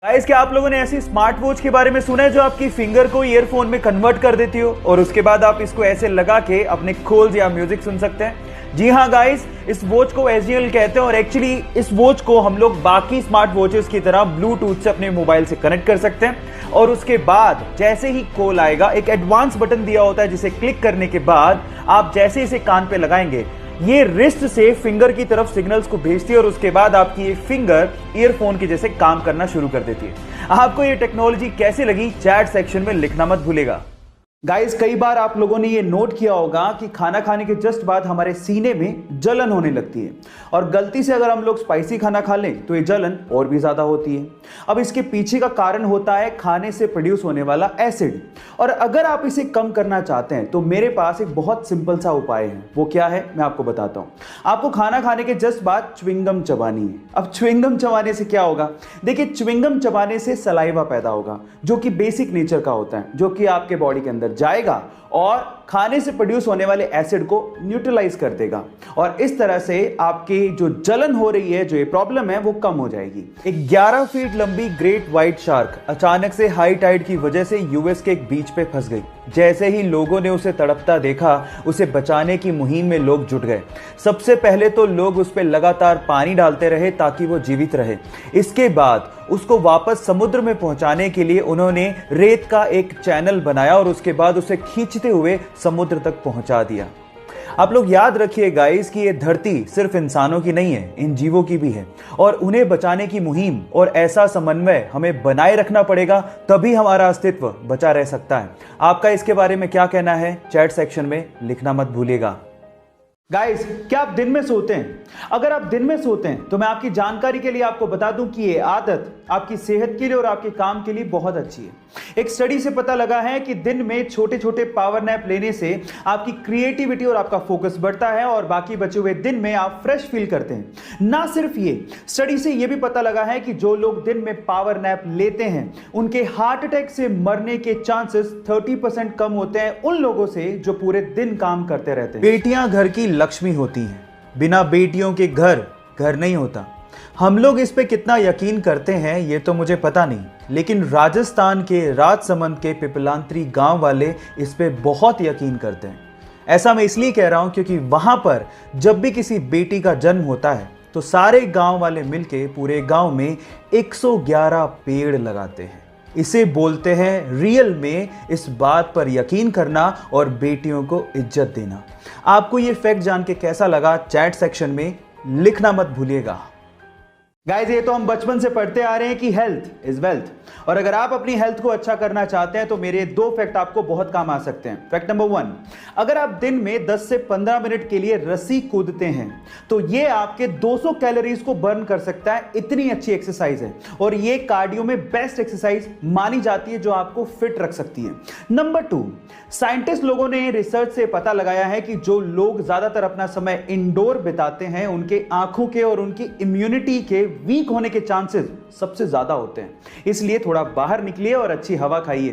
Guys, क्या आप लोगों ने ऐसी स्मार्ट वॉच के बारे में सुना है जो आपकी फिंगर को ईयरफोन में कन्वर्ट कर देती हो और उसके बाद आप इसको ऐसे लगा के अपने कॉल्स या म्यूजिक सुन सकते हैं। जी हाँ गाइस, इस वॉच को एसजीएल कहते हैं और एक्चुअली इस वॉच को हम लोग बाकी स्मार्ट वॉचेस की तरह ब्लूटूथ से अपने मोबाइल से कनेक्ट कर सकते हैं और उसके बाद जैसे ही कॉल आएगा एक एडवांस बटन दिया होता है जिसे क्लिक करने के बाद आप जैसे इसे कान पे लगाएंगे ये रिस्ट से फिंगर की तरफ सिग्नल्स को भेजती है और उसके बाद आपकी ये फिंगर ईयरफोन के जैसे काम करना शुरू कर देती है। आपको ये टेक्नोलॉजी कैसी लगी चैट सेक्शन में लिखना मत भूलेगा। गाइस, कई बार आप लोगों ने ये नोट किया होगा कि खाना खाने के जस्ट बाद हमारे सीने में जलन होने लगती है और गलती से अगर हम लोग स्पाइसी खाना खा लें तो ये जलन और भी ज्यादा होती है। अब इसके पीछे का कारण होता है खाने से प्रोड्यूस होने वाला एसिड और अगर आप इसे कम करना चाहते हैं तो मेरे पास एक बहुत सिंपल सा उपाय है। वो क्या है मैं आपको बताता हूं। आपको खाना खाने के जस्ट बाद च्युइंगम चबानी है। अब च्युइंगम चबाने से क्या होगा? देखिए, च्युइंगम चबाने से सलाइवा पैदा होगा जो कि बेसिक नेचर का होता है, जो कि आपके बॉडी के अंदर जाएगा और खाने से प्रोड्यूस होने वाले एसिड को न्यूट्रलाइज कर देगा और इस तरह से आपकी जो जलन हो रही है, जो ये प्रॉब्लम है, वो कम हो जाएगी। एक 11 फीट लंबी ग्रेट व्हाइट शार्क अचानक से हाई टाइड की वजह से यूएस के एक बीच पे फंस गई। जैसे ही लोगों ने उसे तड़पता देखा, उसे बचाने की मुहिम में लोग जुट गए। सबसे पहले तो लोग उस पर लगातार पानी डालते रहे ताकि वो जीवित रहे। इसके बाद उसको वापस समुद्र में पहुंचाने के लिए उन्होंने रेत का एक चैनल बनाया और उसके बाद उसे खींचते हुए समुद्र तक पहुंचा दिया। आप लोग याद रखिए गाइस कि ये धरती सिर्फ इंसानों की नहीं है, इन जीवों की भी है और उन्हें बचाने की मुहिम और ऐसा समन्वय हमें बनाए रखना पड़ेगा, तभी हमारा अस्तित्व बचा रह सकता है। आपका इसके बारे में क्या कहना है चैट सेक्शन में लिखना मत भूलिएगा। गाइस, क्या आप दिन में सोते हैं? अगर आप दिन में सोते हैं तो मैं आपकी जानकारी के लिए आपको बता दूं कि ये आदत आपकी सेहत के लिए और आपके काम के लिए बहुत अच्छी है। एक स्टडी से पता लगा है कि दिन में छोटे छोटे पावर नैप लेने से आपकी क्रिएटिविटी और आपका फोकस बढ़ता है और बाकी बचे हुए दिन में आप फ्रेश फील करते हैं। ना सिर्फ ये, स्टडी से ये भी पता लगा है कि जो लोग दिन में पावर नैप लेते हैं उनके हार्ट अटैक से मरने के चांसेस 30% कम होते हैं उन लोगों से जो पूरे दिन काम करते रहते हैं। बेटियां घर की लक्ष्मी होती हैं, बिना बेटियों के घर घर नहीं होता। हम लोग इस पे कितना यकीन करते हैं ये तो मुझे पता नहीं, लेकिन राजस्थान के राजसमंद के पिपलांत्री गांव वाले इस पे बहुत यकीन करते हैं। ऐसा मैं इसलिए कह रहा हूं क्योंकि वहां पर जब भी किसी बेटी का जन्म होता है तो सारे गांव वाले मिलके पूरे गांव में 111 पेड़ लगाते हैं। इसे बोलते हैं रियल में इस बात पर यकीन करना और बेटियों को इज्जत देना। आपको ये फैक्ट जान के कैसा लगा चैट सेक्शन में लिखना मत भूलिएगा। गाइस, ये तो हम बचपन से पढ़ते आ रहे हैं कि हेल्थ इज वेल्थ और अगर आप अपनी हेल्थ को अच्छा करना चाहते हैं तो मेरे 2 फैक्ट आपको बहुत काम आ सकते हैं। फैक्ट नंबर 1, अगर आप दिन में 10 से 15 मिनट के लिए रस्सी कूदते हैं तो ये आपके 200 कैलोरीज को बर्न कर सकता है। इतनी अच्छी एक्सरसाइज है और ये कार्डियो में बेस्ट एक्सरसाइज मानी जाती है जो आपको फिट रख सकती है। नंबर 2, साइंटिस्ट लोगों ने रिसर्च से पता लगाया है कि जो लोग ज्यादातर अपना समय इंडोर बिताते हैं उनके आंखों के और उनकी इम्यूनिटी के वीक होने के चांसेस सबसे ज्यादा होते हैं। इसलिए थोड़ा बाहर निकलिए और अच्छी हवा खाइए।